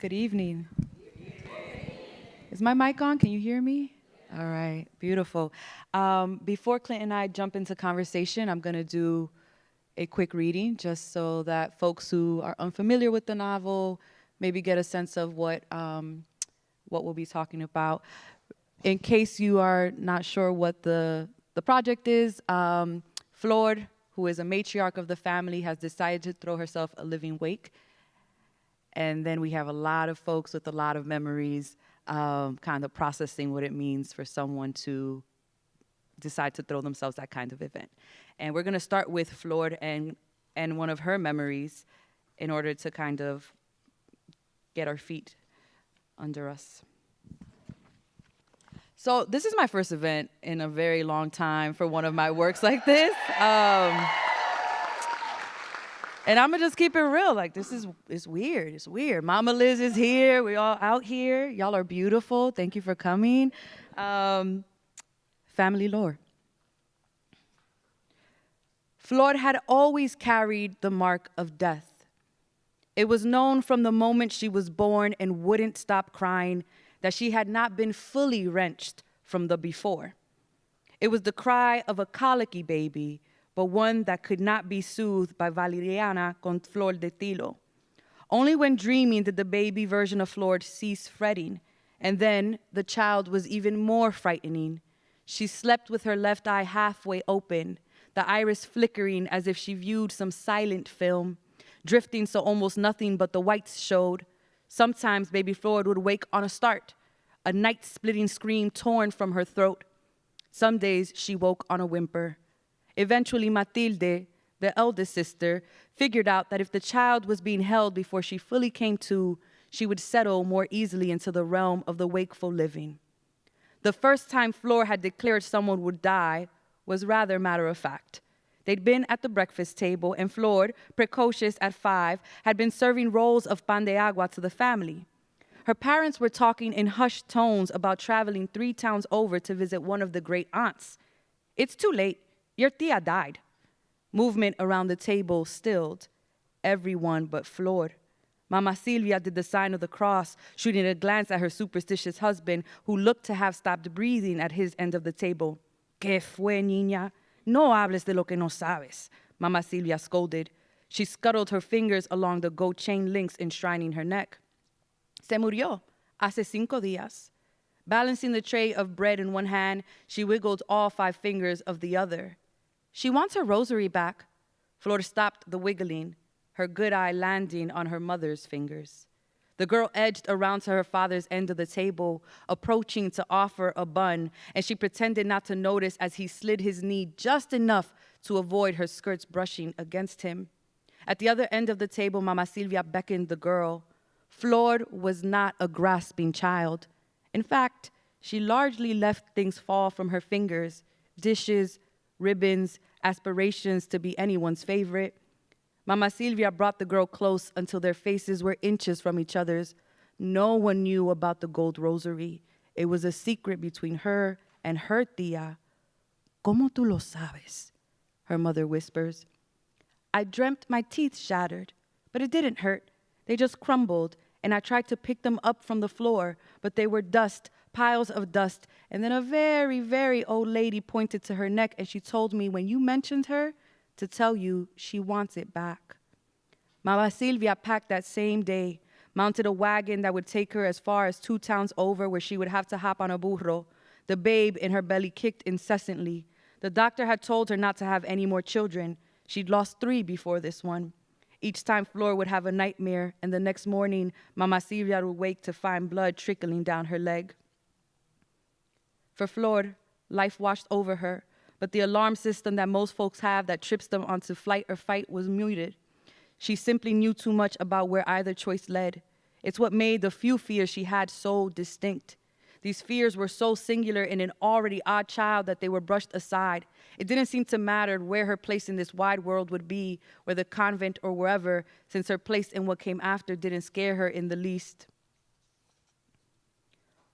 Good evening. Is my mic on? Can you hear me? All right, beautiful. Before Clint and I jump into conversation, I'm going to do a quick reading just so that folks who are unfamiliar with the novel maybe get a sense of what we'll be talking about. In case you are not sure what the project is, Flor, who is a matriarch of the family, has decided to throw herself a living wake. And then we have a lot of folks with a lot of memories, kind of processing what it means for someone to decide to throw themselves that kind of event. And we're going to start with Flor and one of her memories in order to kind of get our feet under us. So this is my first event in a very long time for one of my works like this. And I'm gonna just keep it real. Like, it's weird. It's weird. Mama Liz is here. We all out here. Y'all are beautiful. Thank you for coming. Family lore. Flor had always carried the mark of death. It was known from the moment she was born and wouldn't stop crying that she had not been fully wrenched from the before. It was the cry of a colicky baby, but one that could not be soothed by Valeriana con Flor de Tilo. Only when dreaming did the baby version of Flor cease fretting, and then the child was even more frightening. She slept with her left eye halfway open, the iris flickering as if she viewed some silent film, drifting so almost nothing but the whites showed. Sometimes baby Flor would wake on a start, a night-splitting scream torn from her throat. Some days she woke on a whimper. Eventually, Matilde, the eldest sister, figured out that if the child was being held before she fully came to, she would settle more easily into the realm of the wakeful living. The first time Flor had declared someone would die was rather matter of fact. They'd been at the breakfast table, and Flor, precocious at 5, had been serving rolls of pan de agua to the family. Her parents were talking in hushed tones about traveling 3 towns over to visit one of the great aunts. It's too late. Your tia died. Movement around the table stilled. Everyone but Flor. Mama Silvia did the sign of the cross, shooting a glance at her superstitious husband, who looked to have stopped breathing at his end of the table. ¿Qué fue, niña? No hables de lo que no sabes, Mama Silvia scolded. She scuttled her fingers along the gold chain links enshrining her neck. Se murió hace 5 días. Balancing the tray of bread in one hand, she wiggled all 5 fingers of the other. She wants her rosary back. Flor stopped the wiggling, her good eye landing on her mother's fingers. The girl edged around to her father's end of the table, approaching to offer a bun, and she pretended not to notice as he slid his knee just enough to avoid her skirts brushing against him. At the other end of the table, Mama Silvia beckoned the girl. Flor was not a grasping child. In fact, she largely left things fall from her fingers, dishes, ribbons, aspirations to be anyone's favorite. Mama Silvia brought the girl close until their faces were inches from each other's. No one knew about the gold rosary. It was a secret between her and her tia. ¿Cómo tú lo sabes? Her mother whispers. I dreamt my teeth shattered, but it didn't hurt. They just crumbled, and I tried to pick them up from the floor, but they were dust, piles of dust. And then a very, very old lady pointed to her neck, and she told me when you mentioned her, to tell you she wants it back. Mama Silvia packed that same day, mounted a wagon that would take her as far as 2 towns over, where she would have to hop on a burro. The babe in her belly kicked incessantly. The doctor had told her not to have any more children. She'd lost 3 before this one. Each time Flor would have a nightmare, and the next morning, Mama Silvia would wake to find blood trickling down her leg. For Flor, life washed over her, but the alarm system that most folks have that trips them onto flight or fight was muted. She simply knew too much about where either choice led. It's what made the few fears she had so distinct. These fears were so singular in an already odd child that they were brushed aside. It didn't seem to matter where her place in this wide world would be, or the convent or wherever, since her place in what came after didn't scare her in the least.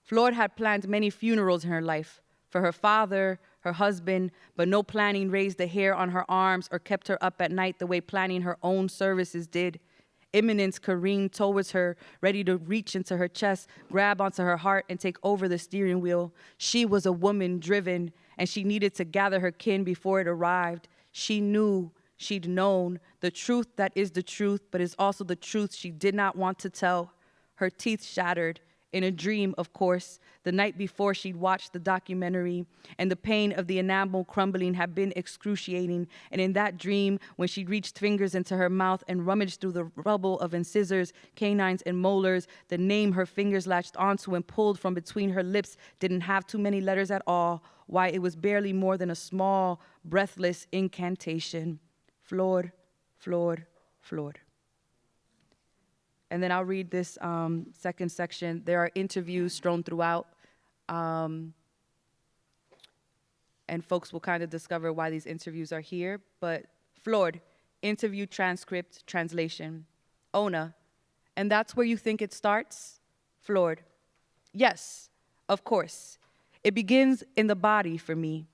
Flor had planned many funerals in her life, for her father, her husband, but no planning raised the hair on her arms or kept her up at night the way planning her own services did. Imminence careened towards her, ready to reach into her chest, grab onto her heart, and take over the steering wheel. She was a woman driven, and she needed to gather her kin before it arrived. She knew, she'd known, the truth that is the truth, but is also the truth she did not want to tell. Her teeth shattered. In a dream, of course, the night before she'd watched the documentary, and the pain of the enamel crumbling had been excruciating. And in that dream, when she'd reached fingers into her mouth and rummaged through the rubble of incisors, canines, and molars, the name her fingers latched onto and pulled from between her lips didn't have too many letters at all. Why, it was barely more than a small, breathless incantation. Flor, flor, flor. And then I'll read this second section. There are interviews strewn throughout, and folks will kind of discover why these interviews are here. But Flor, interview transcript translation. Ona, and that's where you think it starts? Flor, yes, of course. It begins in the body for me.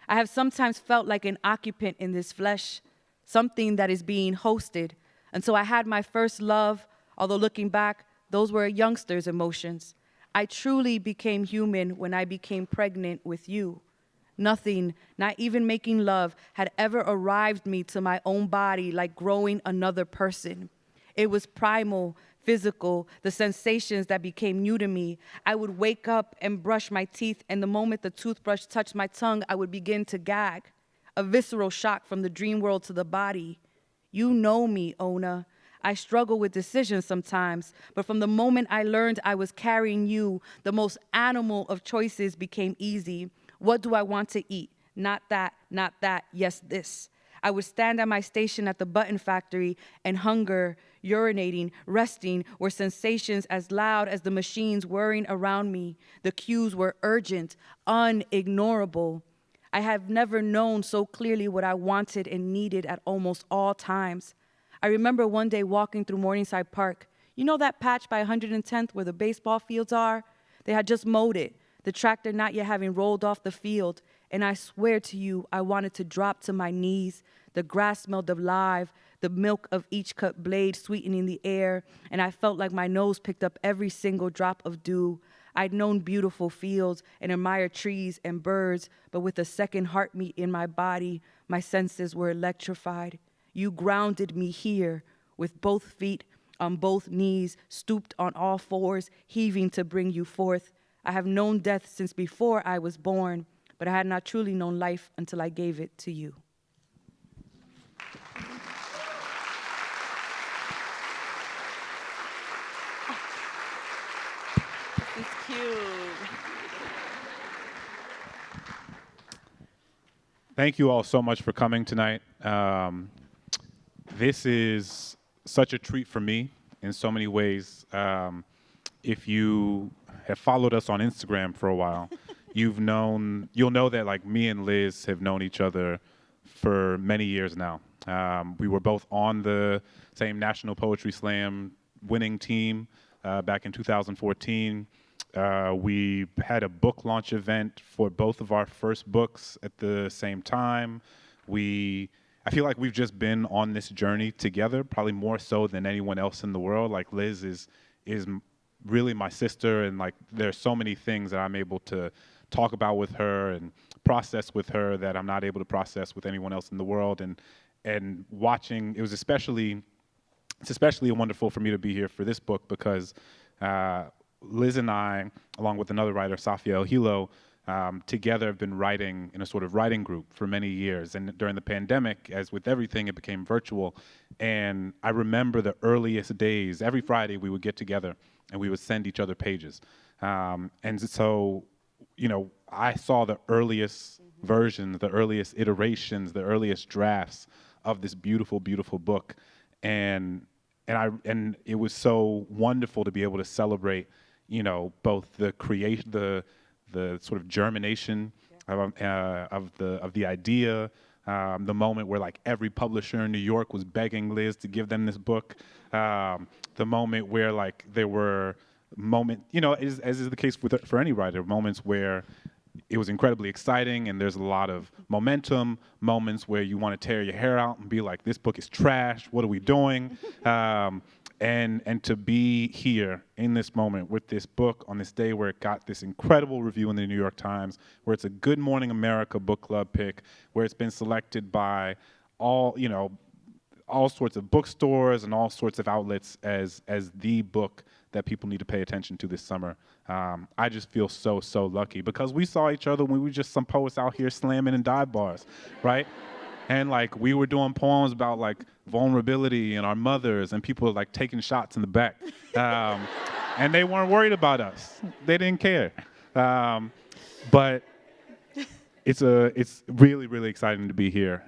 I have sometimes felt like an occupant in this flesh, something that is being hosted. And so I had my first love. Although looking back, those were a youngster's emotions. I truly became human when I became pregnant with you. Nothing, not even making love, had ever arrived me to my own body like growing another person. It was primal, physical, the sensations that became new to me. I would wake up and brush my teeth, and the moment the toothbrush touched my tongue, I would begin to gag. A visceral shock from the dream world to the body. You know me, Ona. I struggle with decisions sometimes, but from the moment I learned I was carrying you, the most animal of choices became easy. What do I want to eat? Not that, yes, this. I would stand at my station at the button factory, and hunger, urinating, resting were sensations as loud as the machines whirring around me. The cues were urgent, unignorable. I have never known so clearly what I wanted and needed at almost all times. I remember one day walking through Morningside Park. You know that patch by 110th where the baseball fields are? They had just mowed it, the tractor not yet having rolled off the field. And I swear to you, I wanted to drop to my knees. The grass smelled alive, the milk of each cut blade sweetening the air, and I felt like my nose picked up every single drop of dew. I'd known beautiful fields and admired trees and birds, but with a second heartbeat in my body, my senses were electrified. You grounded me here with both feet on both knees, stooped on all fours, heaving to bring you forth. I have known death since before I was born, but I had not truly known life until I gave it to you. It's cute. Thank you all so much for coming tonight. This is such a treat for me in so many ways. If you have followed us on Instagram for a while, you'll know that like me and Liz have known each other for many years now. We were both on the same National Poetry Slam winning team back in 2014. We had a book launch event for both of our first books at the same time. I feel like we've just been on this journey together, probably more so than anyone else in the world. Like Liz is really my sister, and like there's so many things that I'm able to talk about with her and process with her that I'm not able to process with anyone else in the world. And watching, it's especially wonderful for me to be here for this book because Liz and I, along with another writer, Safia El Hilo, together have been writing in a sort of writing group for many years. And during the pandemic, as with everything, it became virtual. And I remember the earliest days, every Friday we would get together and we would send each other pages. And so, you know, I saw the earliest versions, the earliest iterations, the earliest drafts of this beautiful, beautiful book. And it was so wonderful to be able to celebrate, you know, both the creation, the sort of germination of the idea, the moment where like every publisher in New York was begging Liz to give them this book, the moment where like there were moments, you know, as is the case for any writer, moments where it was incredibly exciting and there's a lot of momentum, moments where you want to tear your hair out and be like, this book is trash, what are we doing? and to be here in this moment with this book on this day where it got this incredible review in the New York Times, where it's a Good Morning America book club pick, where it's been selected by all, you know, all sorts of bookstores and all sorts of outlets as the book that people need to pay attention to this summer. I just feel so lucky because we saw each other when we were just some poets out here slamming in dive bars, right? And like we were doing poems about like vulnerability and our mothers, and people were like taking shots in the back, and they weren't worried about us. They didn't care. But it's really exciting to be here.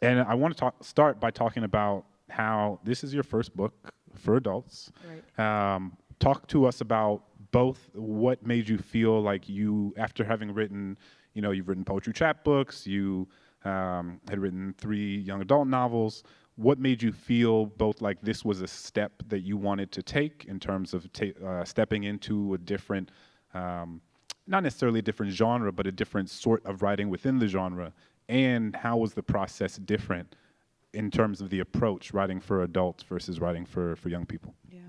And I want to start by talking about how this is your first book for adults. Right. Talk to us about both what made you feel like you, after having written, you know, you've written poetry chapbooks, you had written 3 young adult novels. What made you feel both like this was a step that you wanted to take in terms of stepping into a different, not necessarily a different genre, but a different sort of writing within the genre? And how was the process different in terms of the approach, writing for adults versus writing for young people? Yeah.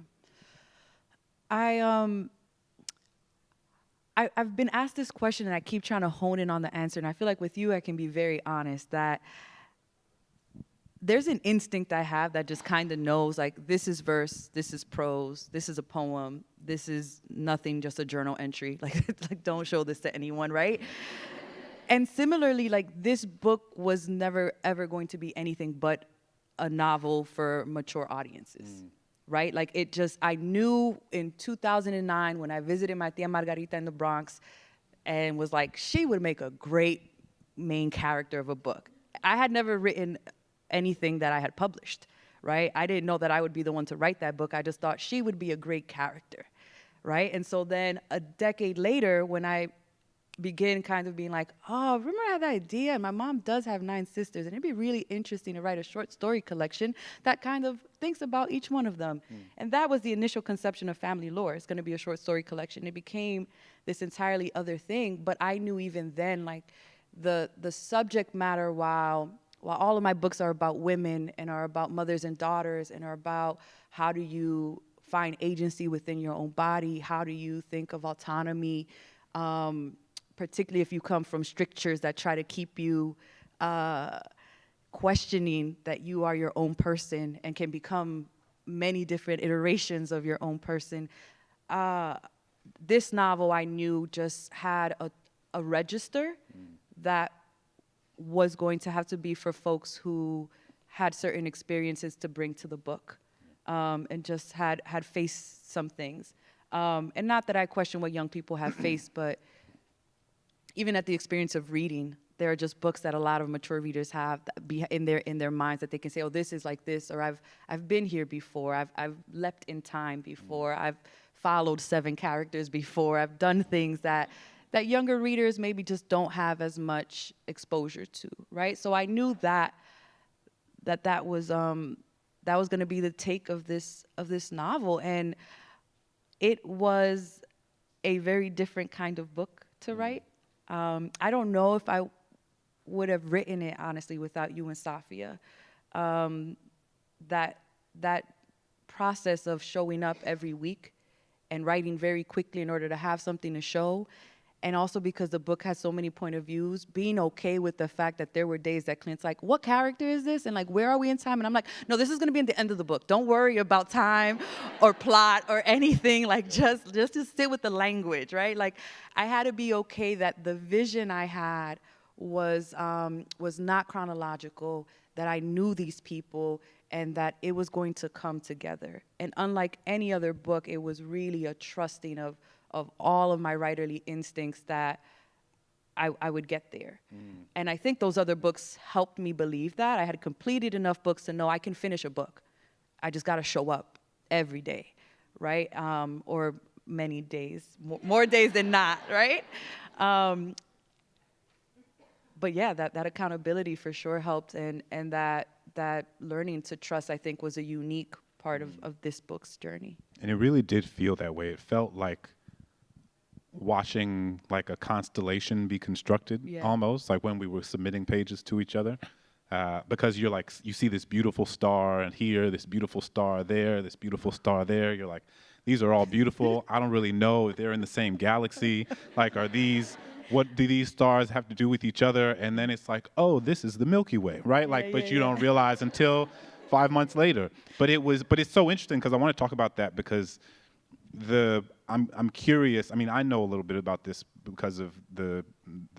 I've been asked this question and I keep trying to hone in on the answer. And I feel like with you, I can be very honest that there's an instinct I have that just kind of knows like this is verse, this is prose, this is a poem, this is nothing, just a journal entry. Like don't show this to anyone, right? And similarly, like this book was never ever going to be anything but a novel for mature audiences, right? Like it just, I knew in 2009 when I visited my tia Margarita in the Bronx and was like, she would make a great main character of a book. I had never written anything that I had published, right? I didn't know that I would be the one to write that book. I just thought she would be a great character, right? And so then a decade later, when I begin kind of being like, oh, remember I had that idea? And my mom does have 9 sisters, and it'd be really interesting to write a short story collection that kind of thinks about each one of them. And that was the initial conception of Family Lore. It's going to be a short story collection. It became this entirely other thing, but I knew even then, like, the subject matter, while all of my books are about women and are about mothers and daughters and are about how do you find agency within your own body, how do you think of autonomy, particularly if you come from strictures that try to keep you questioning that you are your own person and can become many different iterations of your own person. This novel I knew just had a register that was going to have to be for folks who had certain experiences to bring to the book, and just had faced some things. And not that I question what young people have faced, but even at the experience of reading, there are just books that a lot of mature readers have that be in their minds that they can say, oh, this is like this, or I've been here before, I've leapt in time before, I've followed 7 characters before, I've done things that younger readers maybe just don't have as much exposure to, right? So I knew that was going to be the take of this novel, and it was a very different kind of book to write. I don't know if I would have written it, honestly, without you and Safia. That process of showing up every week and writing very quickly in order to have something to show, and also because the book has so many point of views, being okay with the fact that there were days that Clint's like, what character is this? And like, where are we in time? And I'm like, no, this is gonna be in the end of the book. Don't worry about time or plot or anything. Like just to sit with the language, right? Like I had to be okay that the vision I had was not chronological, that I knew these people and that it was going to come together. And unlike any other book, it was really a trusting of all of my writerly instincts that I would get there. And I think those other books helped me believe that. I had completed enough books to know I can finish a book. I just gotta show up every day, right? Or many days, more days than not, right? But yeah, that accountability for sure helped, and that learning to trust, I think, was a unique part of this book's journey. And it really did feel that way. It felt like watching like a constellation be constructed, almost like when we were submitting pages to each other. because you're like, you see this beautiful star and here, this beautiful star there, this beautiful star there. You're like, these are all beautiful. I don't really know if they're in the same galaxy. Like, what do these stars have to do with each other? And then it's like, oh, this is the Milky Way, right? Like, but you don't realize until 5 months later. But it's so interesting because I want to talk about that because I'm curious. I mean, I know a little bit about this because of the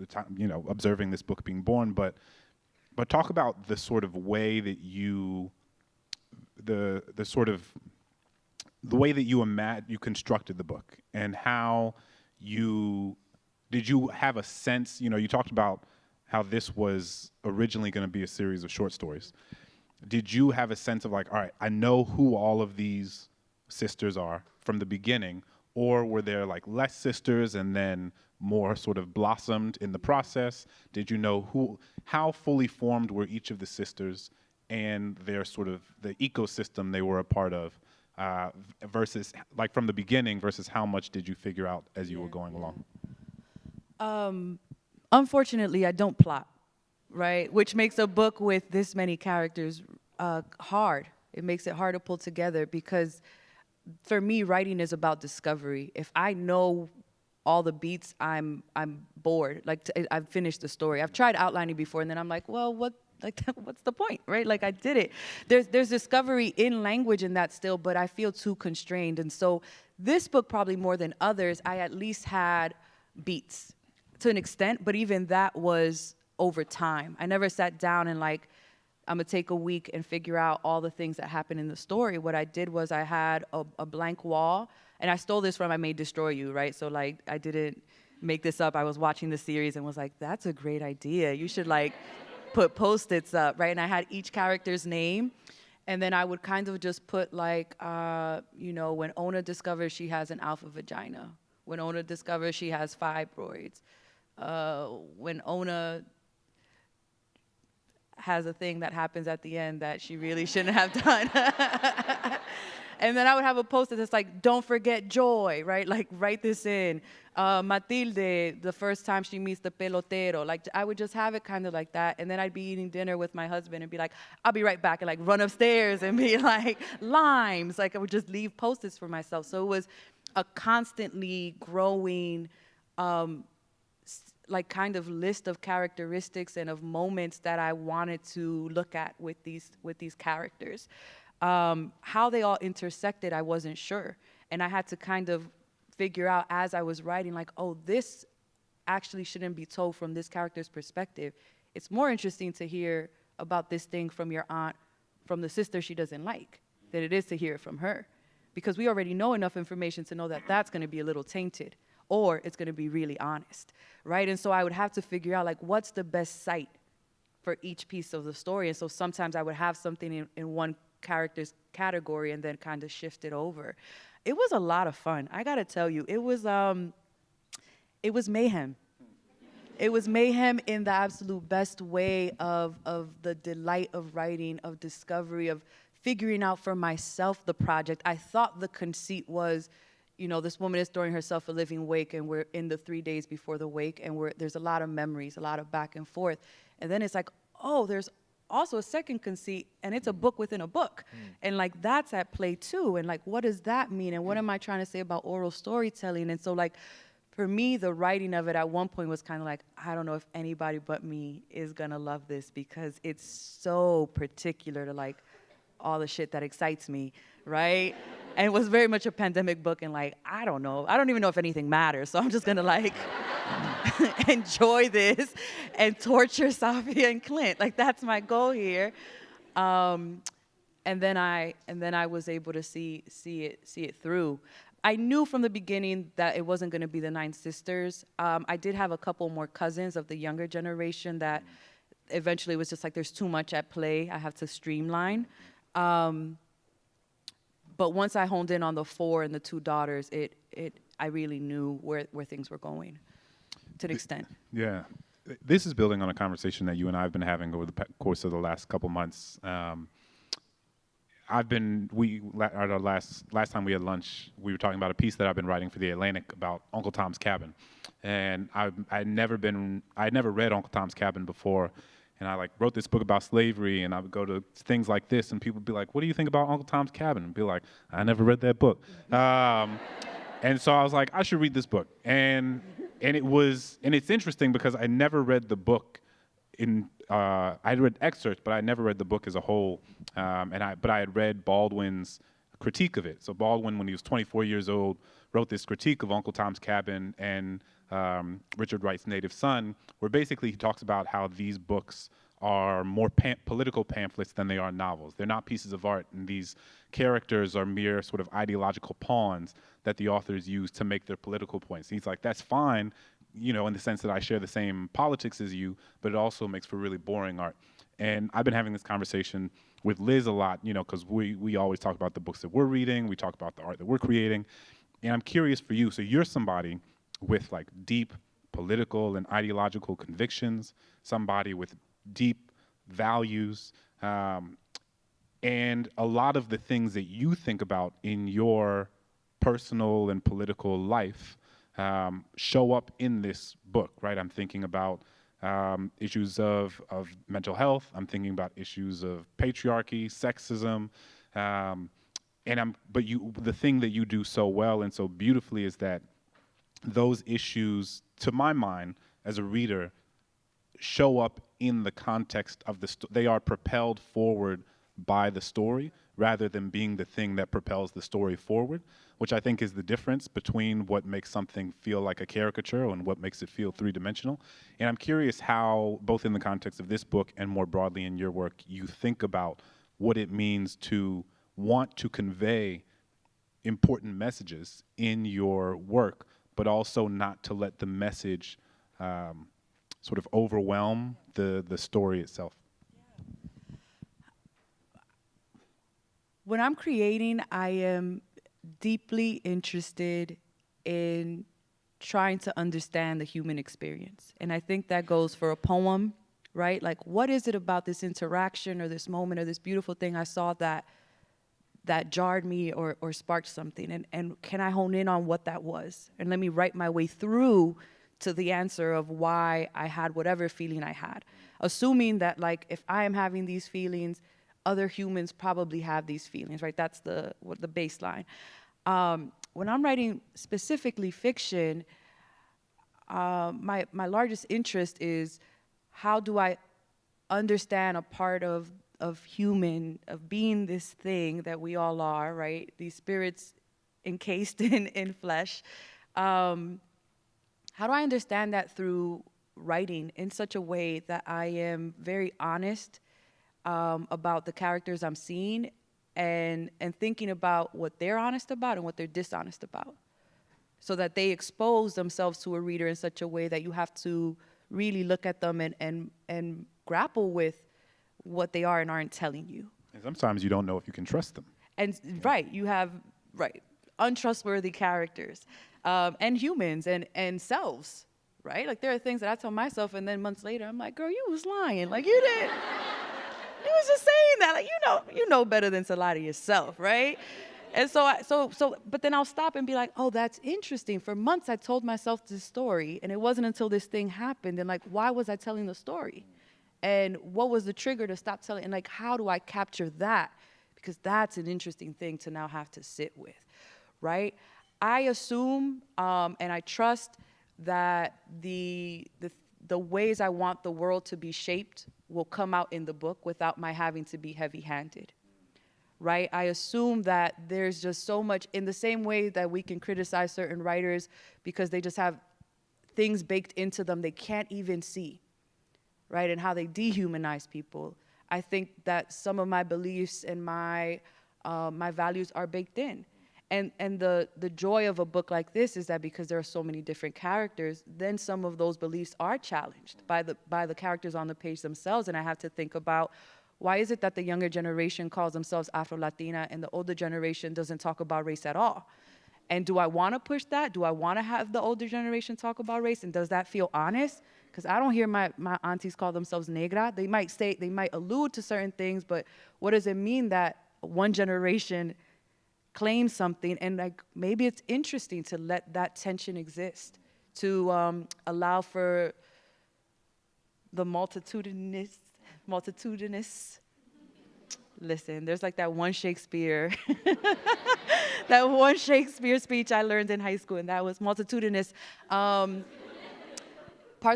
time, observing this book being born, but talk about the sort of way that you the way that you constructed the book and how did you have a sense, you talked about how this was originally going to be a series of short stories. Did you have a sense of like, all right, I know who all of these sisters are from the beginning, or were there like less sisters and then more sort of blossomed in the process? Did you know how fully formed were each of the sisters and their sort of the ecosystem they were a part of? Versus like from the beginning versus how much did you figure out as you were going along? Unfortunately, I don't plot, right? Which makes a book with this many characters hard. It makes it hard to pull together because for me, writing is about discovery. If I know all the beats, I'm bored. Like I've finished the story. I've tried outlining before, and then I'm like, well, what's the point, right? Like I did it. There's discovery in language in that still, but I feel too constrained. And so this book, probably more than others, I at least had beats to an extent, but even that was over time. I never sat down and like, I'm gonna take a week and figure out all the things that happen in the story. What I did was I had a blank wall, and I stole this from I May Destroy You, right? So like, I didn't make this up. I was watching the series and was like, that's a great idea. You should like put Post-its up, right? And I had each character's name, and then I would kind of just put like, when Ona discovers she has an alpha vagina, when Ona discovers she has fibroids, when Ona has a thing that happens at the end that she really shouldn't have done. And then I would have a post-it that's like, don't forget joy, right? Like, write this in. Matilde, the first time she meets the pelotero. Like, I would just have it kind of like that. And then I'd be eating dinner with my husband and be like, I'll be right back. And like run upstairs and be like, limes. Like, I would just leave post-its for myself. So it was a constantly growing, like kind of list of characteristics and of moments that I wanted to look at with these characters. How they all intersected, I wasn't sure. And I had to kind of figure out as I was writing, like, oh, this actually shouldn't be told from this character's perspective. It's more interesting to hear about this thing from your aunt, from the sister she doesn't like, than it is to hear it from her. Because we already know enough information to know that that's gonna be a little tainted, or it's gonna be really honest, right? And so I would have to figure out, like, what's the best site for each piece of the story? And so sometimes I would have something in one character's category and then kind of shift it over. It was a lot of fun. I gotta tell you, it was mayhem. It was mayhem in the absolute best way of the delight of writing, of discovery, of figuring out for myself the project. I thought the conceit was, this woman is throwing herself a living wake, and we're in the 3 days before the wake, and there's a lot of memories, a lot of back and forth. And then it's like, oh, there's also a second conceit, and it's a book within a book. And like, that's at play too. And like, what does that mean? And what am I trying to say about oral storytelling? And so like, for me, the writing of it at one point was kind of like, I don't know if anybody but me is gonna love this, because it's so particular to like all the shit that excites me, right? And it was very much a pandemic book, and like, I don't know. I don't even know if anything matters, so I'm just gonna like enjoy this and torture Safia and Clint. Like, that's my goal here. And then I was able to see it through. I knew from the beginning that it wasn't gonna be the 9 sisters. I did have a couple more cousins of the younger generation that eventually was just like, there's too much at play. I have to streamline. But once I honed in on the 4 and the 2 daughters, I really knew where things were going, to an extent. Yeah, this is building on a conversation that you and I have been having over the course of the last couple months. Last time we had lunch, we were talking about a piece that I've been writing for The Atlantic about Uncle Tom's Cabin, and I'd never read Uncle Tom's Cabin before, and I like wrote this book about slavery, and I would go to things like this, and people would be like, what do you think about Uncle Tom's Cabin? And be like, I never read that book. And so I was like, I should read this book. And it's interesting because I never read the book I read excerpts, but I never read the book as a whole. But I had read Baldwin's critique of it. So Baldwin, when he was 24 years old, wrote this critique of Uncle Tom's Cabin and Richard Wright's Native Son, where basically he talks about how these books are more political pamphlets than they are novels. They're not pieces of art, and these characters are mere sort of ideological pawns that the authors use to make their political points. He's like, that's fine, you know, in the sense that I share the same politics as you, but it also makes for really boring art. And I've been having this conversation with Liz a lot, you know, because we always talk about the books that we're reading, we talk about the art that we're creating, and I'm curious for you. So you're somebody with like deep political and ideological convictions, somebody with deep values, and a lot of the things that you think about in your personal and political life show up in this book, right? I'm thinking about issues of mental health. I'm thinking about issues of patriarchy, sexism, but the thing that you do so well and so beautifully is that those issues, to my mind, as a reader, show up in the context of they are propelled forward by the story rather than being the thing that propels the story forward, which I think is the difference between what makes something feel like a caricature and what makes it feel three-dimensional. And I'm curious how, both in the context of this book and more broadly in your work, you think about what it means to want to convey important messages in your work, but also not to let the message sort of overwhelm the story itself. When I'm creating, I am deeply interested in trying to understand the human experience. And I think that goes for a poem, right? Like, what is it about this interaction or this moment or this beautiful thing I saw that jarred me or sparked something? And can I hone in on what that was? And let me write my way through to the answer of why I had whatever feeling I had. Assuming that, like, if I am having these feelings, other humans probably have these feelings, right? That's the baseline. When I'm writing specifically fiction, my largest interest is how do I understand a part of being this thing that we all are, right? These spirits encased in flesh. How do I understand that through writing in such a way that I am very honest about the characters I'm seeing and thinking about what they're honest about and what they're dishonest about, so that they expose themselves to a reader in such a way that you have to really look at them and grapple with what they are and aren't telling you. And sometimes you don't know if you can trust them. And right, you have untrustworthy characters and humans and selves, right? Like, there are things that I tell myself, and then months later I'm like, girl, you was lying. Like, you didn't. You was just saying that. Like, you know better than to lie to yourself, right? And but then I'll stop and be like, oh, that's interesting. For months I told myself this story, and it wasn't until this thing happened, and like, why was I telling the story? And what was the trigger to stop telling? And like, how do I capture that? Because that's an interesting thing to now have to sit with, right? I assume and I trust that the ways I want the world to be shaped will come out in the book without my having to be heavy-handed, right? I assume that there's just so much, in the same way that we can criticize certain writers because they just have things baked into them they can't even see, right? And how they dehumanize people. I think that some of my beliefs and my values are baked in. And the joy of a book like this is that because there are so many different characters, then some of those beliefs are challenged by the characters on the page themselves. And I have to think about, why is it that the younger generation calls themselves Afro-Latina and the older generation doesn't talk about race at all? And do I want to push that? Do I want to have the older generation talk about race? And does that feel honest? Because I don't hear my aunties call themselves negra. They might allude to certain things, but what does it mean that one generation claim something? And like, maybe it's interesting to let that tension exist, to allow for the multitudinous multitudinous. Listen, there's like that one Shakespeare, that one Shakespeare speech I learned in high school, and that was multitudinous. Parts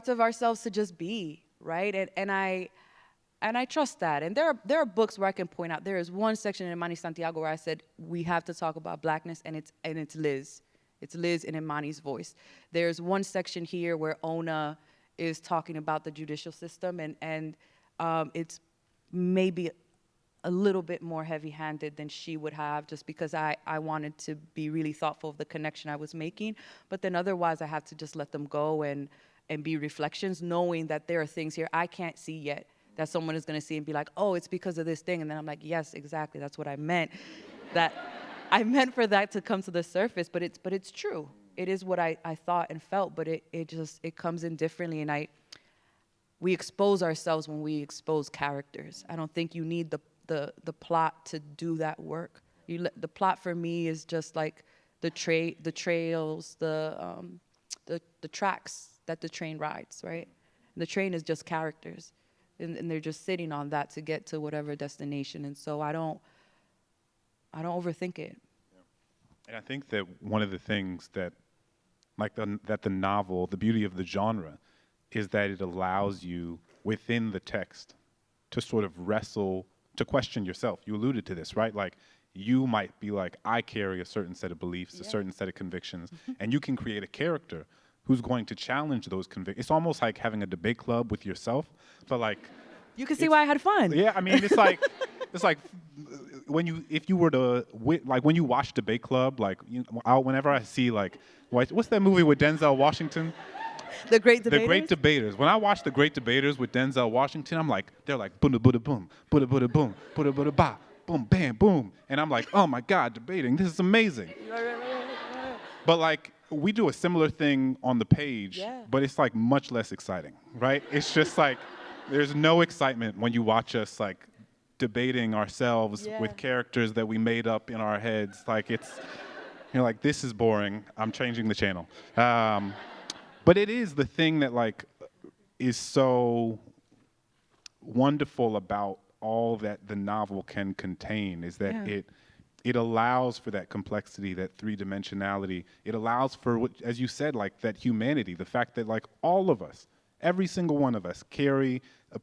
of ourselves to just be, right? And I trust that. And there are books where I can point out. There is one section in Imani Santiago where I said we have to talk about blackness, and it's Liz. It's Liz in Imani's voice. There's one section here where Ona is talking about the judicial system, and it's maybe a little bit more heavy-handed than she would have, just because I wanted to be really thoughtful of the connection I was making. But then otherwise, I have to just let them go and be reflections, knowing that there are things here I can't see yet that someone is going to see and be like, oh, it's because of this thing. And then I'm like, yes, exactly, that's what I meant. That I meant for that to come to the surface, but it's true. It is what I thought and felt, but it comes in differently, and we expose ourselves when we expose characters. I don't think you need the plot to do that work. The plot for me is just like the trails, the tracks that the train rides, right? And the train is just characters, and they're just sitting on that to get to whatever destination. And so I don't overthink it. And I think that one of the things that, that the novel, the beauty of the genre, is that it allows you within the text to sort of wrestle, to question yourself. You alluded to this, right? Like, you might be like, I carry a certain set of beliefs, a certain set of convictions, and you can create a character who's going to challenge those convictions. It's almost like having a debate club with yourself, but like, you can see why I had fun. Yeah, I mean, it's like when you watch Debate Club, like, whenever I see like, what's that movie with Denzel Washington? The Great Debaters? The Great Debaters. When I watch The Great Debaters with Denzel Washington, I'm like, they're like, Buddha, Buddha, boom, Buddha, Buddha, boom, Buddha, Buddha, ba, boom, bam, boom. And I'm like, oh my God, debating, this is amazing. But like, we do a similar thing on the page, but it's like much less exciting, right? It's just like, there's no excitement when you watch us like debating ourselves with characters that we made up in our heads. Like, you're like, this is boring, I'm changing the channel. But it is the thing that like is so wonderful about all that the novel can contain, is that it allows for that complexity, that three-dimensionality. It allows for, what, as you said, like that humanity, the fact that like all of us, every single one of us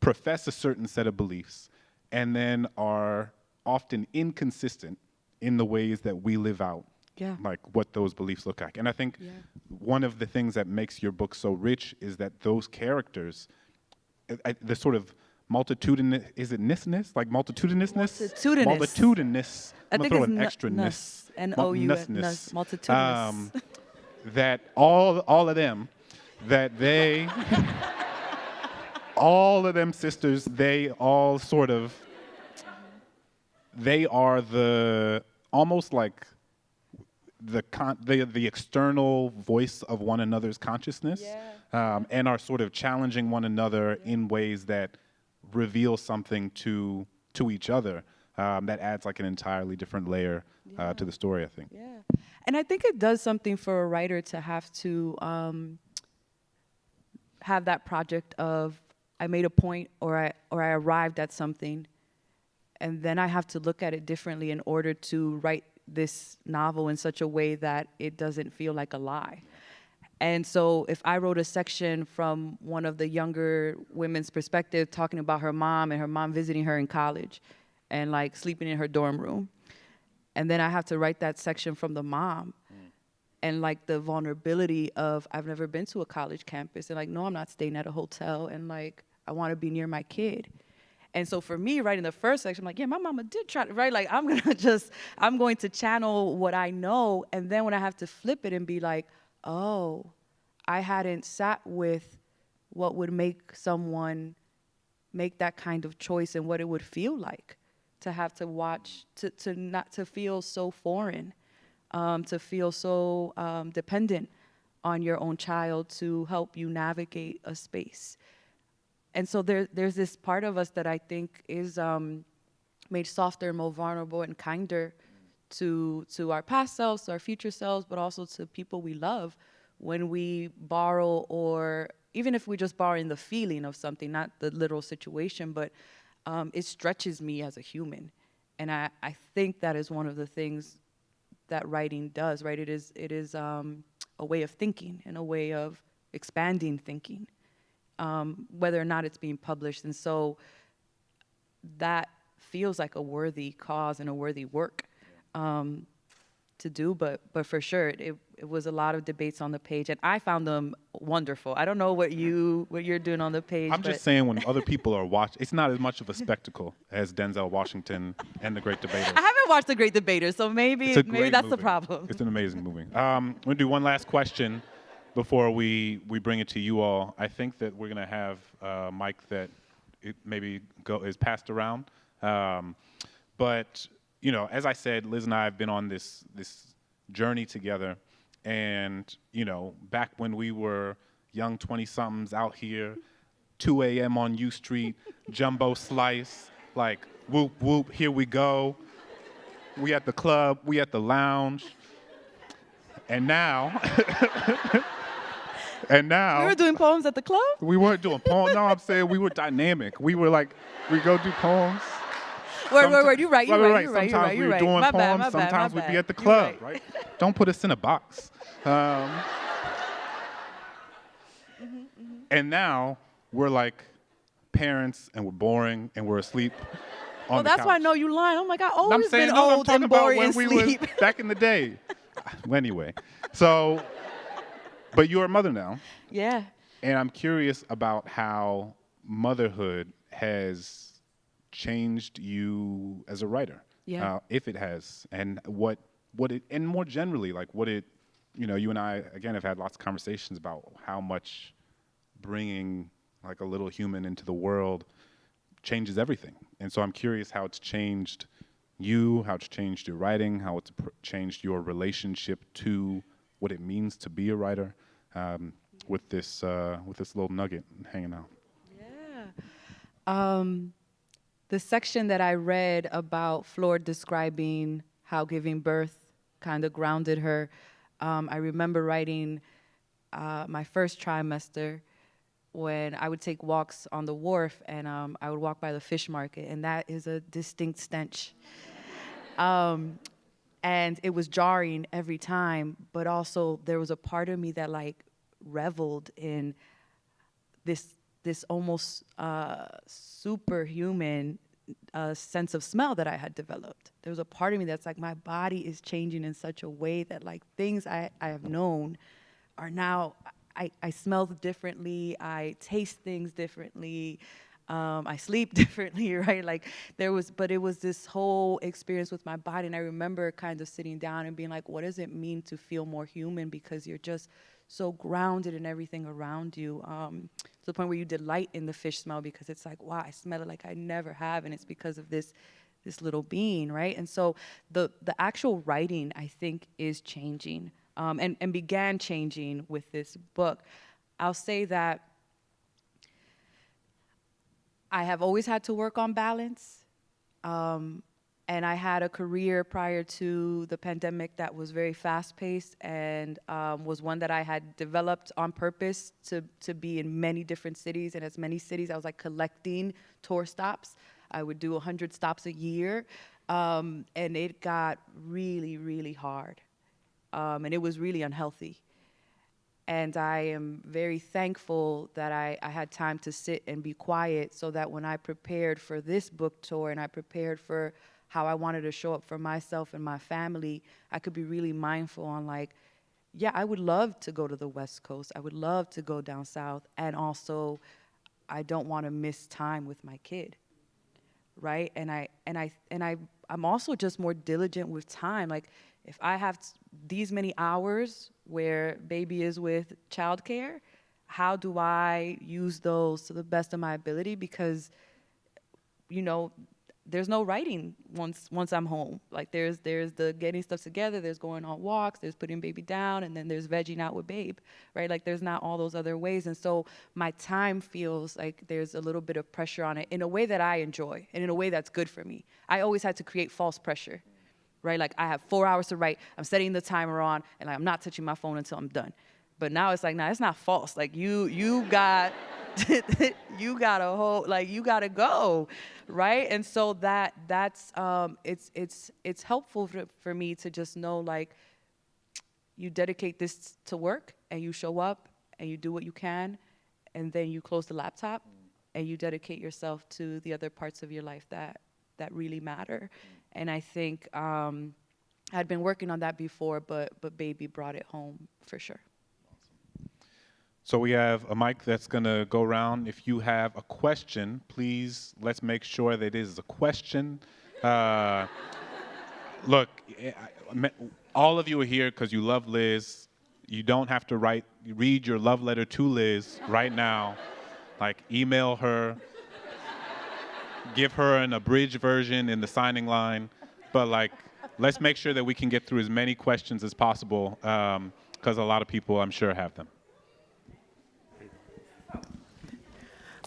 profess a certain set of beliefs, and then are often inconsistent in the ways that we live out. Like what those beliefs look like. And I think one of the things that makes your book so rich is that those characters, the sort of multitudinous, is it ness-ness? Like multitudinousness? Multitudinous. I think throw it's an extra ness. N-O-U-S, multitudinous. That all of them, that they, all of them sisters, they all sort of, they are almost like the external voice of one another's consciousness, and are sort of challenging one another in ways that reveal something to each other, that adds like an entirely different layer to the story, I think. And I think it does something for a writer to have to have that project of, I made a point, or I arrived at something, and then I have to look at it differently in order to write this novel in such a way that it doesn't feel like a lie. And so if I wrote a section from one of the younger women's perspective, talking about her mom and her mom visiting her in college and like sleeping in her dorm room, and then I have to write that section from the mom and like the vulnerability of, I've never been to a college campus, and like, no, I'm not staying at a hotel, and like, I want to be near my kid. And so for me, writing the first section, I'm like, yeah, my mama did try to, right? Like, I'm going to channel what I know. And then when I have to flip it and be like, oh, I hadn't sat with what would make someone make that kind of choice and what it would feel like to have to watch, to not to feel so foreign, to feel so dependent on your own child to help you navigate a space. And so there's this part of us that I think is made softer, more vulnerable, and kinder to our past selves, to our future selves, but also to people we love when we borrow or even if we're just borrowing the feeling of something, not the literal situation, but it stretches me as a human. And I think that is one of the things that writing does, right? It is a way of thinking and a way of expanding thinking, whether or not it's being published. And so that feels like a worthy cause and a worthy work to do, but for sure, it was a lot of debates on the page, and I found them wonderful. I don't know what you're doing on the page. I'm just saying, when other people are watching, it's not as much of a spectacle as Denzel Washington and The Great Debater. I haven't watched The Great Debater, so maybe that's movie. the problem. It's an amazing movie. I'm gonna do one last question before we bring it to you all. I think that we're gonna have a mic that is passed around. But you know, as I said, Liz and I have been on this journey together, and you know, back when we were young 20-somethings out here, 2 a.m. on U Street, jumbo slice, like whoop whoop, here we go. We at the club, we at the lounge, and now, We were doing poems at the club? We weren't doing poems. No, I'm saying we were dynamic. We were like, we go do poems. Word. You're right. Sometimes we were doing poems. Sometimes we'd be at the club, right? Don't put us in a box. And now we're like parents, and we're boring, and we're asleep on the that's couch. why I know you lying. I'm like, I've always been I'm old talking and boring about and when we sleep. were back in the day. Well, anyway, so, but you're a mother now. Yeah. And I'm curious about how motherhood has changed you as a writer. Yeah. If it has, and what it, and more generally, like what it, you know, you and I, again, have had lots of conversations about how much bringing like a little human into the world changes everything. And so I'm curious how it's changed you, how it's changed your writing, how it's changed your relationship to what it means to be a writer, with this little nugget hanging out. Yeah. The section that I read about Flor describing how giving birth kind of grounded her, I remember writing my first trimester when I would take walks on the wharf, and I would walk by the fish market, and that is a distinct stench. And it was jarring every time, but also there was a part of me that like reveled in this almost superhuman sense of smell that I had developed. There was a part of me that's like, my body is changing in such a way that like things I have known are now, I smell differently, I taste things differently, I sleep differently, right? Like but it was this whole experience with my body, and I remember kind of sitting down and being like, what does it mean to feel more human? Because you're just so grounded in everything around you, to the point where you delight in the fish smell because it's like, wow, I smell it like I never have, and it's because of this little being, right? And so the actual writing, I think, is changing, and began changing with this book. I'll say that I have always had to work on balance. And I had a career prior to the pandemic that was very fast-paced and was one that I had developed on purpose to be in many different cities. And as many cities, I was like collecting tour stops. I would do 100 stops a year. And it got really, really hard. And it was really unhealthy. And I am very thankful that I had time to sit and be quiet so that when I prepared for this book tour and I prepared for how I wanted to show up for myself and my family, I could be really mindful on like, yeah, I would love to go to the West Coast. I would love to go down south. And also, I don't want to miss time with my kid, right? And I'm also just more diligent with time. Like, if I have these many hours where baby is with childcare, how do I use those to the best of my ability? Because, you know, there's no writing once I'm home. Like there's the getting stuff together, there's going on walks, there's putting baby down, and then there's vegging out with babe, right? Like there's not all those other ways. And so my time feels like there's a little bit of pressure on it in a way that I enjoy and in a way that's good for me. I always had to create false pressure, right? Like I have 4 hours to write, I'm setting the timer on, and I'm not touching my phone until I'm done. But now it's like, nah, it's not false. Like you got you got a whole, like you got to go, right? And so that's it's helpful for me to just know, like, you dedicate this to work and you show up and you do what you can, and then you close the laptop and you dedicate yourself to the other parts of your life that really matter. And I think I'd been working on that before, but baby brought it home for sure. So we have a mic that's going to go around. If you have a question, please, let's make sure that it is a question. Look, all of you are here because you love Liz. You don't have to read your love letter to Liz right now. Like, email her, give her an abridged version in the signing line. But, like, let's make sure that we can get through as many questions as possible, because a lot of people, I'm sure, have them.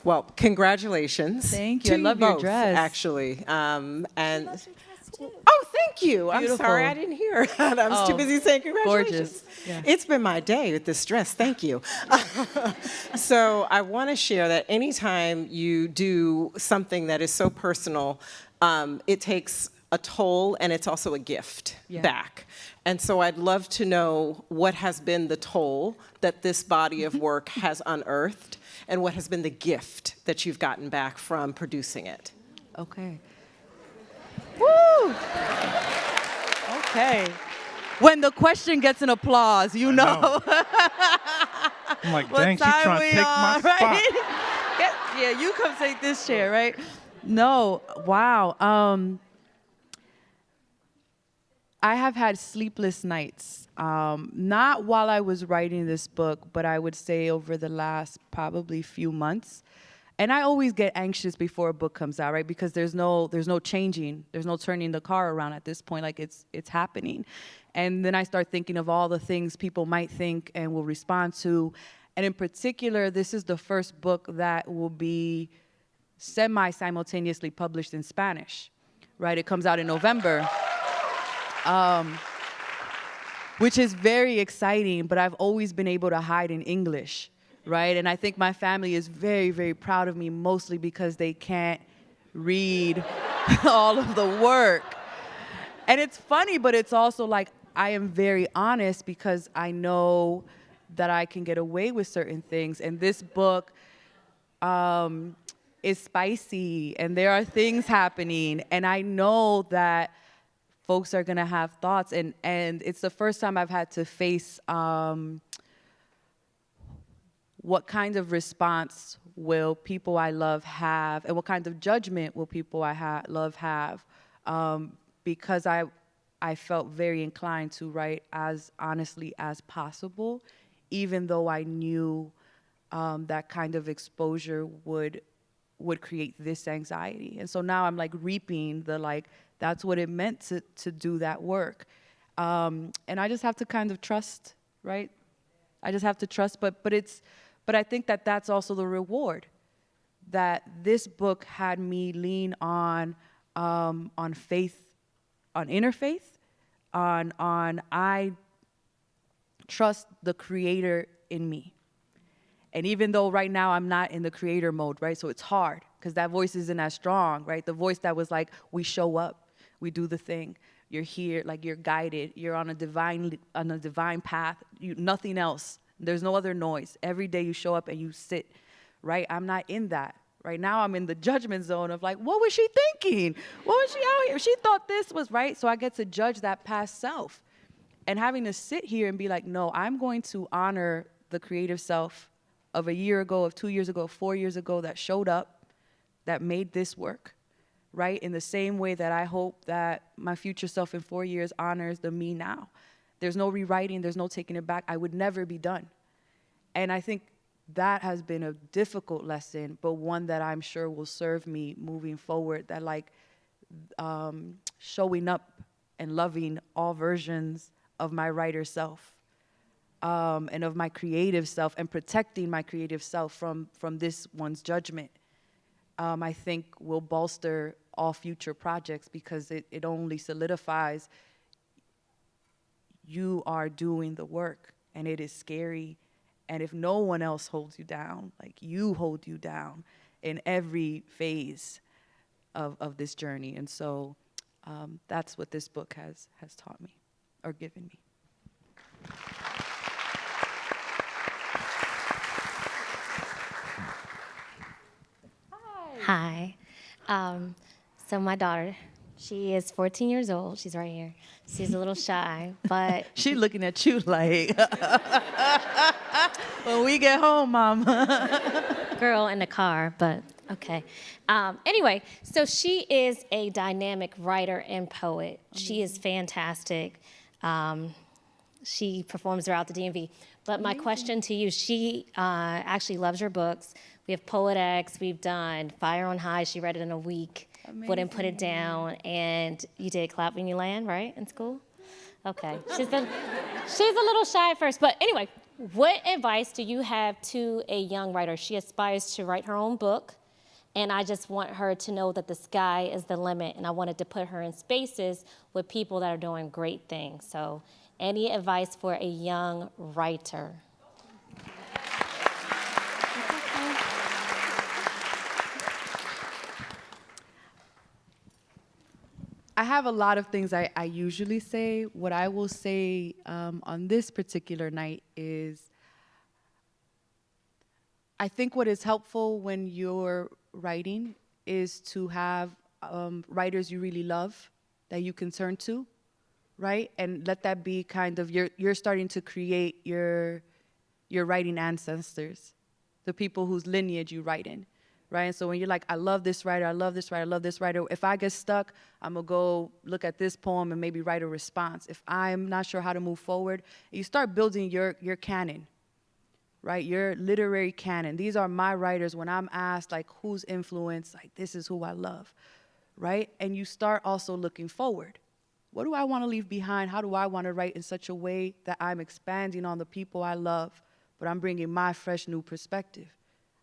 Well, congratulations. Thank you. To I love both, your dress. actually. Oh, thank you. I'm Beautiful. sorry I didn't hear. I was too busy saying congratulations. Gorgeous. Yeah. It's been my day with this dress. Thank you. So I want to share that anytime you do something that is so personal, it takes a toll, and it's also a gift back. And so I'd love to know what has been the toll that this body of work has unearthed, and what has been the gift that you've gotten back from producing it. Okay. Woo! Okay. When the question gets an applause, you know. I'm like, What dang, she's time trying to we take my on, spot. right? Yeah, you come take this chair, right? No, wow. I have had sleepless nights, not while I was writing this book, but I would say over the last probably few months. And I always get anxious before a book comes out, right? Because there's no changing, there's no turning the car around at this point. Like, it's happening. And then I start thinking of all the things people might think and will respond to. And in particular, this is the first book that will be semi-simultaneously published in Spanish, right? It comes out in November, which is very exciting, but I've always been able to hide in English, right? And I think my family is very, very proud of me, mostly because they can't read all of the work. And it's funny, but it's also like, I am very honest because I know that I can get away with certain things. And this book is spicy, and there are things happening. And I know that folks are gonna have thoughts. And it's the first time I've had to face what kind of response will people I love have, and what kind of judgment will people I love have, because I felt very inclined to write as honestly as possible, even though I knew that kind of exposure would create this anxiety. And so now I'm like reaping the, like, that's what it meant to do that work. And I just have to kind of trust, right? I just have to trust, but I think that that's also the reward, that this book had me lean on faith, on inner faith, on I trust the creator in me. And even though right now I'm not in the creator mode, right? So it's hard because that voice isn't as strong, right? The voice that was like, we show up, we do the thing. You're here, like you're guided, you're on a divine path, nothing else. There's no other noise. Every day you show up and you sit, right? I'm not in that. Right now I'm in the judgment zone of like, what was she thinking? What was she out here? She thought this was right. So I get to judge that past self. And having to sit here and be like, no, I'm going to honor the creative self of a year ago, of 2 years ago, 4 years ago that showed up, that made this work, right? In the same way that I hope that my future self in 4 years honors the me now. There's no rewriting, there's no taking it back. I would never be done. And I think that has been a difficult lesson, but one that I'm sure will serve me moving forward, that like showing up and loving all versions of my writer self, and of my creative self, and protecting my creative self from this one's judgment, I think will bolster all future projects, because it only solidifies you are doing the work, and it is scary, And if no one else holds you down, like you hold you down in every phase of this journey. And so that's what this book has taught me or given me. Hi. So my daughter, she is 14 years old. She's right here. She's a little shy, but She looking at you like, when we get home, mama. girl in the car, but okay. Anyway, so she is a dynamic writer and poet. She is fantastic. She performs throughout the DMV. But my question to you, she actually loves your books. We have Poet X, we've done Fire on High. She read it in a week, wouldn't put it down. And you did Clap When You Land, right, in school? Okay. She's a little shy at first. But anyway, what advice do you have to a young writer? She aspires to write her own book. And I just want her to know that the sky is the limit. And I wanted to put her in spaces with people that are doing great things. So any advice for a young writer? I have a lot of things I usually say. What I will say on this particular night is I think what is helpful when you're writing is to have writers you really love that you can turn to, right? And let that be kind of, you're starting to create your writing ancestors, the people whose lineage you write in. Right? And so when you're like, I love this writer, I love this writer, I love this writer, if I get stuck, I'm going to go look at this poem and maybe write a response. If I'm not sure how to move forward, you start building your canon, right? Your literary canon. These are my writers. When I'm asked, like, whose influence, like, this is who I love, right? And you start also looking forward. What do I want to leave behind? How do I want to write in such a way that I'm expanding on the people I love, but I'm bringing my fresh new perspective?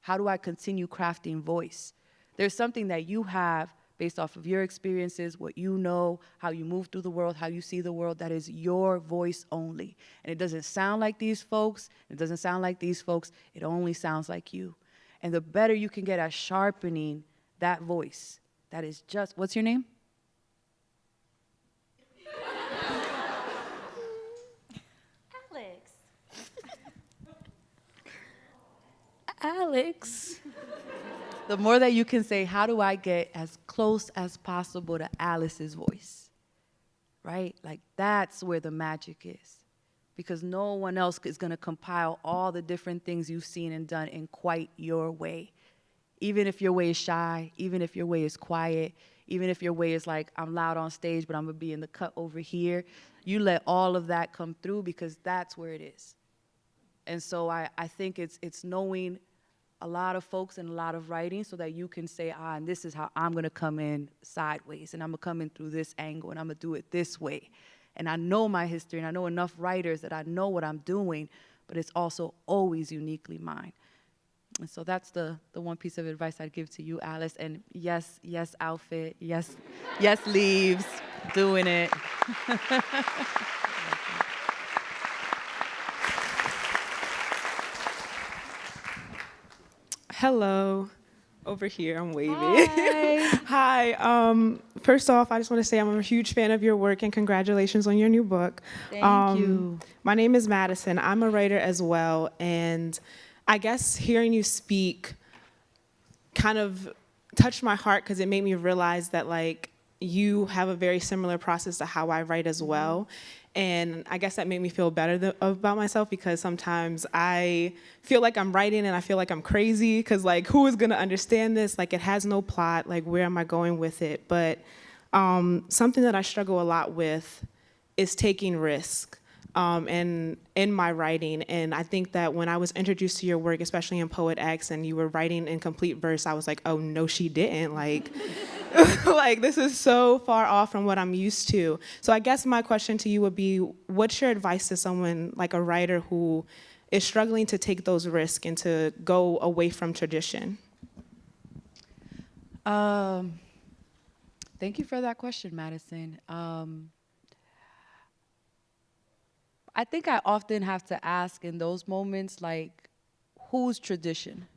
How do I continue crafting voice? There's something that you have based off of your experiences, what you know, how you move through the world, how you see the world, that is your voice only. And it doesn't sound like these folks, it doesn't sound like these folks, it only sounds like you. And the better you can get at sharpening that voice, that is just, what's your name? Alex. The more that you can say, how do I get as close as possible to Alice's voice, right? Like, that's where the magic is. Because no one else is going to compile all the different things you've seen and done in quite your way. Even if your way is shy, even if your way is quiet, even if your way is like, I'm loud on stage, but I'm going to be in the cut over here, you let all of that come through because that's where it is. And so I think it's knowing a lot of folks and a lot of writing so that you can say, and this is how I'm going to come in sideways, and I'm going to come in through this angle, and I'm going to do it this way. And I know my history, and I know enough writers that I know what I'm doing, but it's also always uniquely mine. And so that's the one piece of advice I'd give to you, Alice. And yes, outfit, yes, leaves, doing it. Hello. Over here, I'm waving. Hi. Hi. First off, I just want to say I'm a huge fan of your work and congratulations on your new book. Thank you. My name is Madison. I'm a writer as well. And I guess hearing you speak kind of touched my heart because it made me realize that, like, you have a very similar process to how I write as well. And I guess that made me feel better about myself because sometimes I feel like I'm writing and I feel like I'm crazy because, like, who is going to understand this? Like, it has no plot. Like, where am I going with it? But something that I struggle a lot with is taking risk and in my writing. And I think that when I was introduced to your work, especially in Poet X, and you were writing in complete verse, I was like, oh, no, she didn't. Like, like, this is so far off from what I'm used to. So I guess my question to you would be, what's your advice to someone like a writer who is struggling to take those risks and to go away from tradition? Thank you for that question, Madison. I think I often have to ask in those moments, like, whose tradition,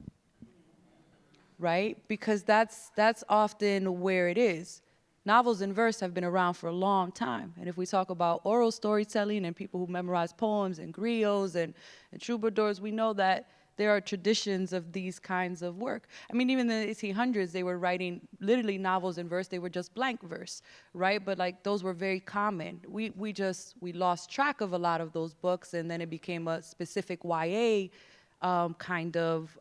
right? Because that's often where it is. Novels in verse have been around for a long time. And if we talk about oral storytelling and people who memorize poems and griots and troubadours, we know that there are traditions of these kinds of work. I mean, even in the 1800s, they were writing literally novels in verse. They were just blank verse, right? But like those were very common. We lost track of a lot of those books, and then it became a specific YA kind of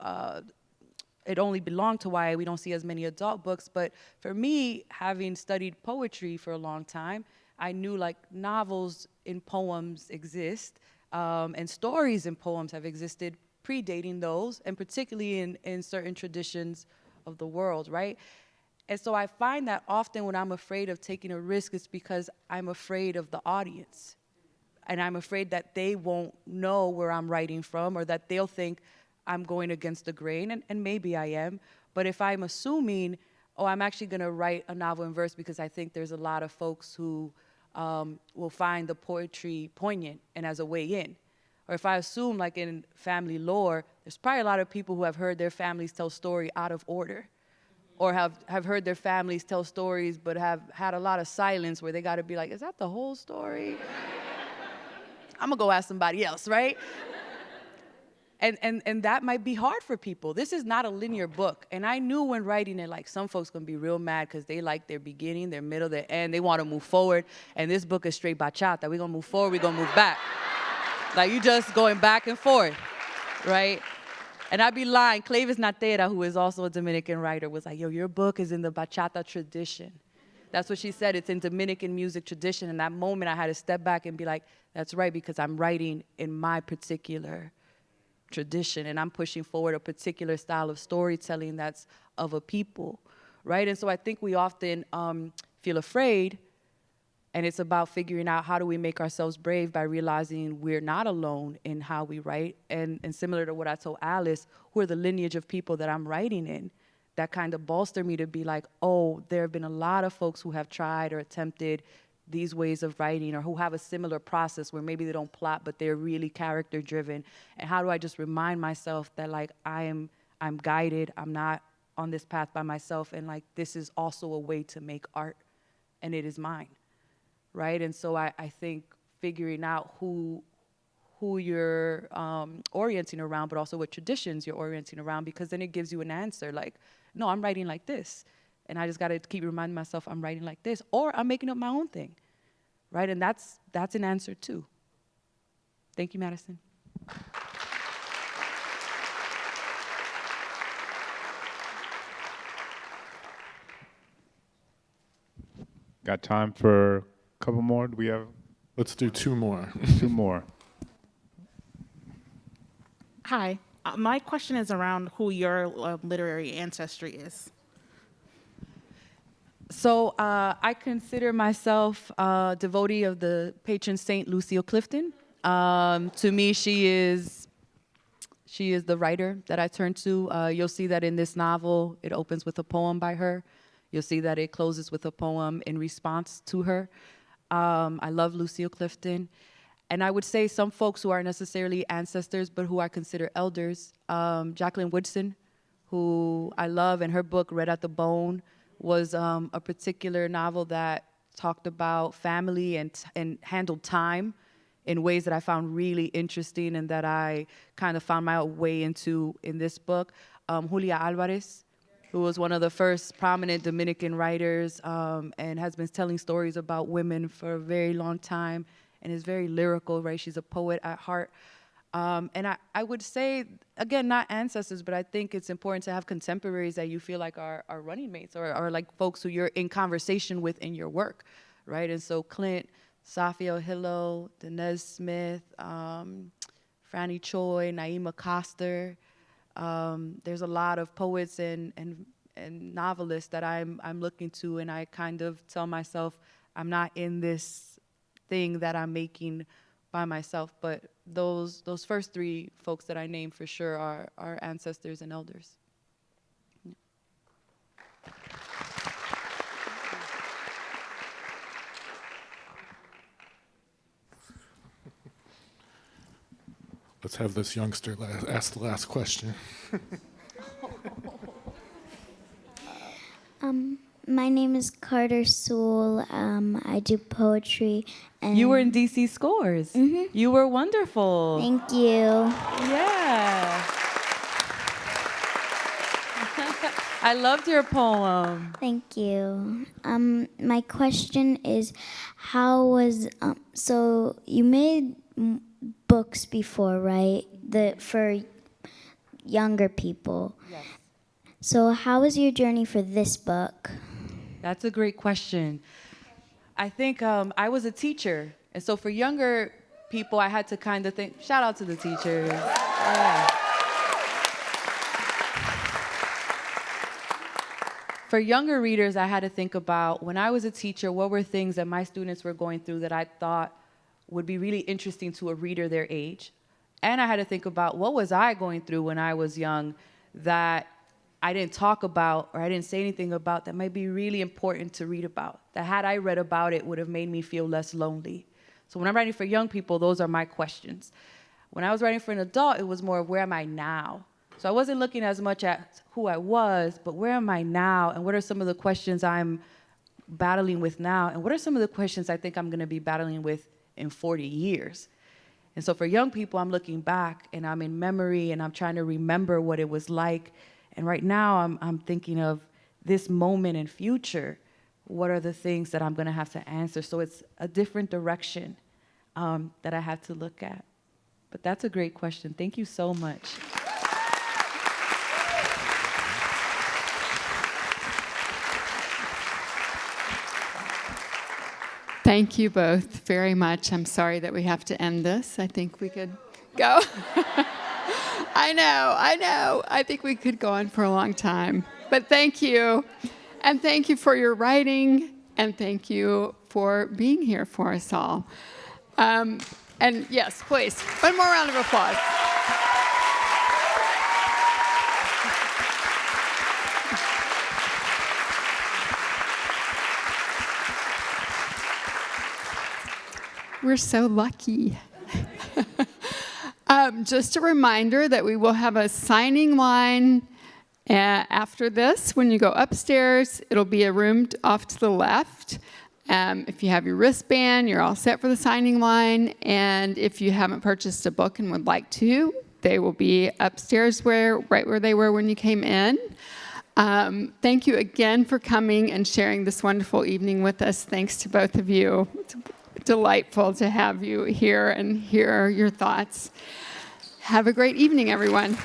it only belonged to YA. We don't see as many adult books. But for me, having studied poetry for a long time, I knew like novels in poems exist, and stories in poems have existed predating those, and particularly in certain traditions of the world, right? And so I find that often when I'm afraid of taking a risk, it's because I'm afraid of the audience. And I'm afraid that they won't know where I'm writing from, or that they'll think I'm going against the grain, and maybe I am. But if I'm assuming, oh, I'm actually gonna write a novel in verse because I think there's a lot of folks who will find the poetry poignant and as a way in. Or if I assume, like in family lore, there's probably a lot of people who have heard their families tell story out of order, or have heard their families tell stories but have had a lot of silence where they gotta be like, is that the whole story? I'm gonna go ask somebody else, right? And that might be hard for people. This is not a linear book. And I knew when writing it, like some folks gonna be real mad because they like their beginning, their middle, their end. They wanna move forward. And this book is straight bachata. We're gonna move forward, we're gonna move back. Like you just going back and forth, right? And I'd be lying. Clavis Natera, who is also a Dominican writer, was like, yo, your book is in the bachata tradition. That's what she said, it's in Dominican music tradition. And that moment I had to step back and be like, that's right, because I'm writing in my particular tradition, and I'm pushing forward a particular style of storytelling that's of a people, right? And so I think we often feel afraid, and it's about figuring out how do we make ourselves brave by realizing we're not alone in how we write. And similar to what I told Alice, who are the lineage of people that I'm writing in, that kind of bolster me to be like, oh, there have been a lot of folks who have tried or attempted these ways of writing, or who have a similar process where maybe they don't plot, but they're really character driven. And how do I just remind myself that like I'm guided, I'm not on this path by myself, and like this is also a way to make art, and it is mine, right? And so I think figuring out who you're orienting around, but also what traditions you're orienting around, because then it gives you an answer like, no, I'm writing like this. And I just got to keep reminding myself I'm writing like this, or I'm making up my own thing, right? And that's an answer too. Thank you, Madison. Got time for a couple more? Do we have Let's do two more. two more? Hi. My question is around who your literary ancestry is. So I consider myself a devotee of the patron saint Lucille Clifton. To me, she is the writer that I turn to. You'll see that in this novel, it opens with a poem by her. You'll see that it closes with a poem in response to her. I love Lucille Clifton. And I would say some folks who aren't necessarily ancestors, but who I consider elders. Jacqueline Woodson, who I love, and her book, Red at the Bone, was a particular novel that talked about family and handled time in ways that I found really interesting and that I kind of found my way into in this book. Julia Alvarez, who was one of the first prominent Dominican writers and has been telling stories about women for a very long time and is very lyrical, right? She's a poet at heart. And I would say, again, not ancestors, but I think it's important to have contemporaries that you feel like are running mates or like folks who you're in conversation with in your work, right? And so Clint, Safia Ohilo, Denez Smith, Franny Choi, Naima Coster. There's a lot of poets and novelists that I'm looking to, and I kind of tell myself I'm not in this thing that I'm making by myself, but those first three folks that I named for sure are ancestors and elders. Yeah. Let's have this youngster ask the last question. My name is Carter Sewell. I do poetry. And You were in DC Scores. You were wonderful. Thank you. Yeah. I loved your poem. Thank you. My question is, how was so you made books before, right? For younger people. Yes. So how was your journey for this book? That's a great question. I think I was a teacher, and so for younger people, I had to kind of think, shout out to the teachers. Yeah. For younger readers, I had to think about, when I was a teacher, what were things that my students were going through that I thought would be really interesting to a reader their age. And I had to think about, what was I going through when I was young that I didn't talk about or I didn't say anything about that might be really important to read about, that had I read about it would have made me feel less lonely. So when I'm writing for young people, those are my questions. When I was writing for an adult, it was more of, where am I now? So I wasn't looking as much at who I was, but where am I now? And what are some of the questions I'm battling with now? And what are some of the questions I think I'm gonna be battling with in 40 years? And so for young people, I'm looking back and I'm in memory and I'm trying to remember what it was like. And right now I'm thinking of this moment and future. What are the things that I'm gonna have to answer? So it's a different direction that I have to look at. But that's a great question. Thank you so much. Thank you both very much. I'm sorry that we have to end this. I think we could go. I know. I think we could go on for a long time. But thank you. And thank you for your writing. And thank you for being here for us all. And yes, please, one more round of applause. We're so lucky. Just a reminder that we will have a signing line after this. When you go upstairs, it'll be a room off to the left. If you have your wristband, you're all set for the signing line. And if you haven't purchased a book and would like to, they will be upstairs right where they were when you came in. Thank you again for coming and sharing this wonderful evening with us. Thanks to both of you. It's delightful to have you here and hear your thoughts. Have a great evening, everyone.